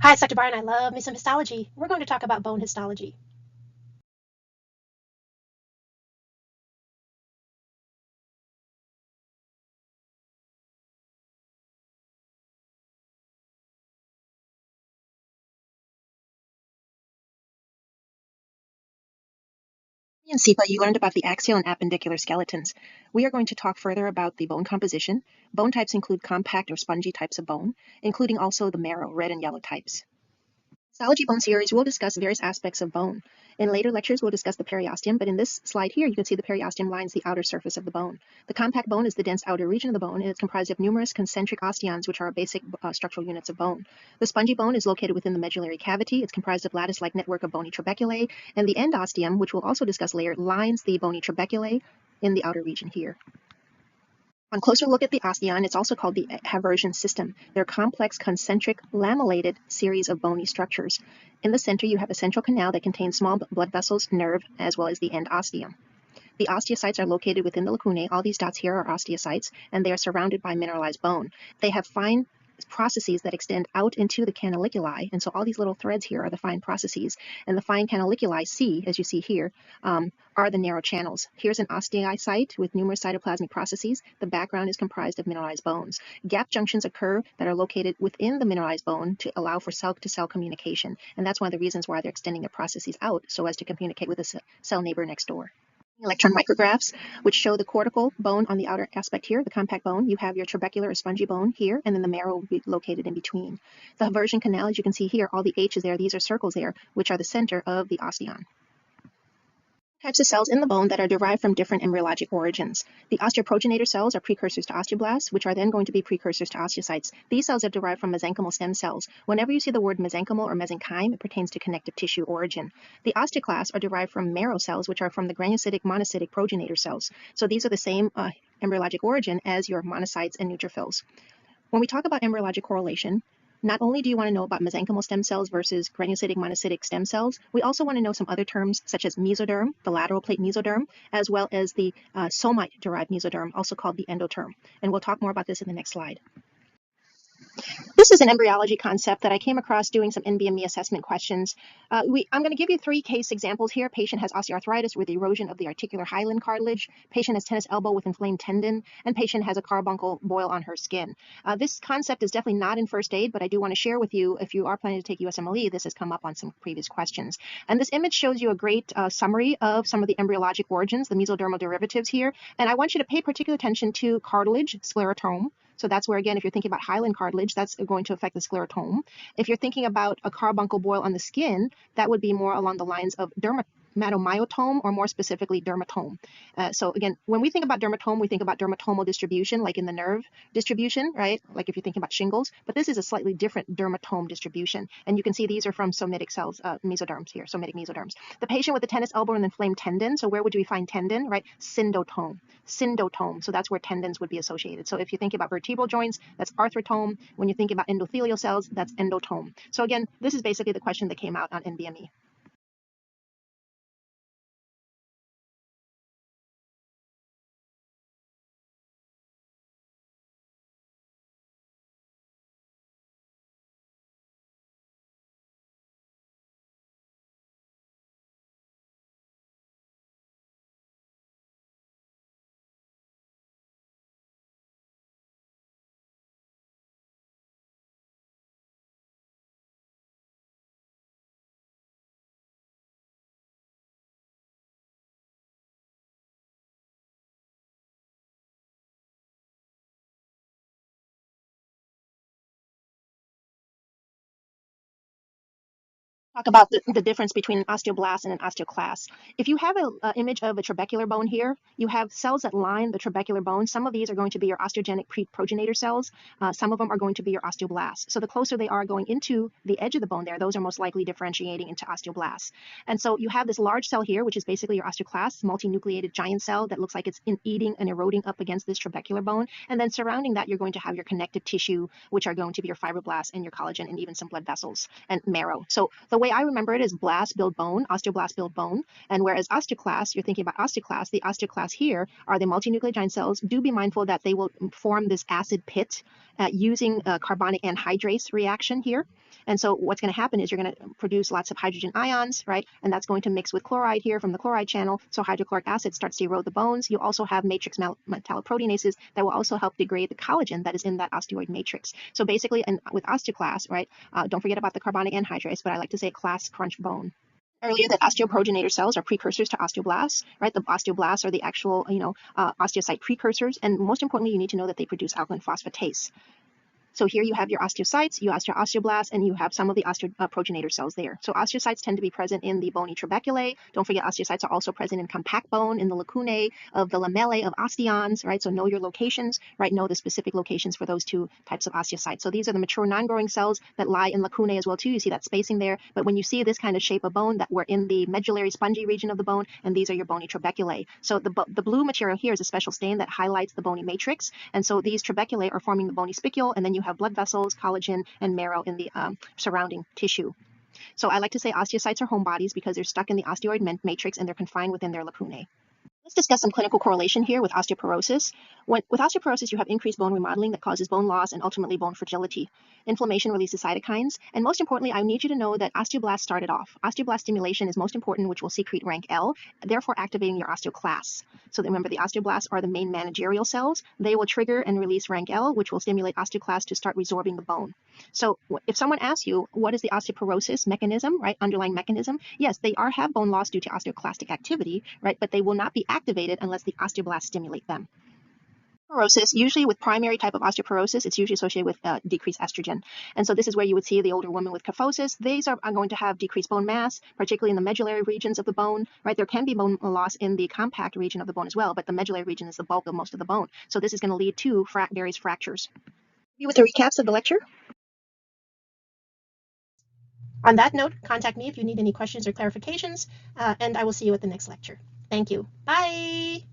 Hi, it's Dr. Barr, and I love me some histology. We're going to talk about bone histology. In SEPA, you learned about the axial and appendicular skeletons. We are going to talk further about the bone composition. Bone types include compact or spongy types of bone, including also the marrow, red and yellow types. Histology bone series will discuss various aspects of bone. In later lectures, we'll discuss the periosteum, but in this slide here, you can see the periosteum lines the outer surface of the bone. The compact bone is the dense outer region of the bone, and it's comprised of numerous concentric osteons, which are basic structural units of bone. The spongy bone is located within the medullary cavity. It's comprised of lattice-like network of bony trabeculae, and the endosteum, which we'll also discuss later, lines the bony trabeculae in the outer region here. On closer look at the osteon, it's also called the haversian system. They're complex, concentric, lamellated series of bony structures. In the center, you have a central canal that contains small blood vessels, nerve, as well as the endosteum. The osteocytes are located within the lacunae. All these dots here are osteocytes, and they are surrounded by mineralized bone. They have fine processes that extend out into the canaliculi, and so all these little threads here are the fine processes, and the fine canaliculi, C, as you see here, are the narrow channels. Here's an osteocyte with numerous cytoplasmic processes. The background is comprised of mineralized bones. Gap junctions occur that are located within the mineralized bone to allow for cell-to-cell communication, and that's one of the reasons why they're extending their processes out so as to communicate with the cell neighbor next door. Electron micrographs, which show the cortical bone on the outer aspect here, the compact bone. You have your trabecular or spongy bone here, and then the marrow will be located in between. The haversian canal, as you can see here, all the H's there, these are circles there, which are the center of the osteon. Types of cells in the bone that are derived from different embryologic origins. The osteoprogenitor cells are precursors to osteoblasts, which are then going to be precursors to osteocytes. These cells are derived from mesenchymal stem cells. Whenever you see the word mesenchymal or mesenchyme, it pertains to connective tissue origin. The osteoclasts are derived from marrow cells, which are from the granulocytic monocytic progenitor cells. So these are the same embryologic origin as your monocytes and neutrophils. When we talk about embryologic correlation, not only do you want to know about mesenchymal stem cells versus granulocytic monocytic stem cells, we also want to know some other terms such as mesoderm, the lateral plate mesoderm, as well as the somite-derived mesoderm, also called the endoderm. And we'll talk more about this in the next slide. This is an embryology concept that I came across doing some NBME assessment questions. I'm going to give you 3 case examples here. Patient has osteoarthritis with erosion of the articular hyaline cartilage. Patient has tennis elbow with inflamed tendon, and patient has a carbuncle boil on her skin. This concept is definitely not in first aid, but I do want to share with you, if you are planning to take USMLE, this has come up on some previous questions. And this image shows you a great summary of some of the embryologic origins, the mesodermal derivatives here. And I want you to pay particular attention to cartilage, sclerotome. So that's where, again, if you're thinking about hyaline cartilage, that's going to affect the sclerotome. If you're thinking about a carbuncle boil on the skin, that would be more along the lines of dermatomyotome, or more specifically dermatome. So again, when we think about dermatome, we think about dermatomal distribution, like in the nerve distribution, right? Like if you're thinking about shingles, but this is a slightly different dermatome distribution. And you can see these are from somatic cells, mesoderms here, somatic mesoderms. The patient with the tennis elbow and inflamed tendon, so where would we find tendon, right? Syndotome. So that's where tendons would be associated. So if you think about vertebral joints, that's arthrotome. When you think about endothelial cells, that's endotome. So again, this is basically the question that came out on NBME. Talk about the difference between an osteoblast and an osteoclast. If you have an image of a trabecular bone here, you have cells that line the trabecular bone. Some of these are going to be your osteogenic progenitor cells. Some of them are going to be your osteoblasts. So the closer they are going into the edge of the bone there, those are most likely differentiating into osteoblasts. And so you have this large cell here, which is basically your osteoclast, multinucleated giant cell that looks like it's eating and eroding up against this trabecular bone. And then surrounding that, you're going to have your connective tissue, which are going to be your fibroblasts and your collagen and even some blood vessels and marrow. So the way I remember it is blast build bone, osteoblast build bone. And whereas osteoclast, you're thinking about osteoclast, the osteoclast here are the multinuclear giant cells. Do be mindful that they will form this acid pit using a carbonic anhydrase reaction here. And so what's going to happen is you're going to produce lots of hydrogen ions, right? And that's going to mix with chloride here from the chloride channel. So hydrochloric acid starts to erode the bones. You also have matrix metalloproteinases that will also help degrade the collagen that is in that osteoid matrix. So basically, with osteoclast, right, don't forget about the carbonic anhydrase, but I like to say class crunch bone. Earlier that osteoprogenitor cells are precursors to osteoblasts, right? The osteoblasts are the actual, osteocyte precursors. And most importantly, you need to know that they produce alkaline phosphatase. So here you have your osteocytes, you have your osteoblasts, and you have some of the osteoprogenitor cells there. So osteocytes tend to be present in the bony trabeculae. Don't forget osteocytes are also present in compact bone, in the lacunae of the lamellae of osteons, right? So know your locations, right? Know the specific locations for those two types of osteocytes. So these are the mature non-growing cells that lie in lacunae as well too. You see that spacing there. But when you see this kind of shape of bone, that we're in the medullary spongy region of the bone, and these are your bony trabeculae. So the blue material here is a special stain that highlights the bony matrix. And so these trabeculae are forming the bony spicule, and then you have blood vessels, collagen, and marrow in the surrounding tissue. So I like to say osteocytes are homebodies because they're stuck in the osteoid matrix and they're confined within their lacunae. Let's discuss some clinical correlation here with osteoporosis. With osteoporosis, you have increased bone remodeling that causes bone loss and ultimately bone fragility. Inflammation releases cytokines. And most importantly, I need you to know that osteoblasts started off. Osteoblast stimulation is most important, which will secrete rank L, therefore activating your osteoclasts. So remember, the osteoblasts are the main managerial cells. They will trigger and release rank L, which will stimulate osteoclasts to start resorbing the bone. So if someone asks you, what is the osteoporosis mechanism, right, underlying mechanism? Yes, they have bone loss due to osteoclastic activity, right, but they will not be activated unless the osteoblasts stimulate them. Osteoporosis, usually with primary type of osteoporosis, it's usually associated with decreased estrogen. And so this is where you would see the older woman with kyphosis. These are going to have decreased bone mass, particularly in the medullary regions of the bone, right? There can be bone loss in the compact region of the bone as well, but the medullary region is the bulk of most of the bone. So this is going to lead to various fractures. With the recaps of the lecture. On that note, contact me if you need any questions or clarifications, and I will see you at the next lecture. Thank you. Bye!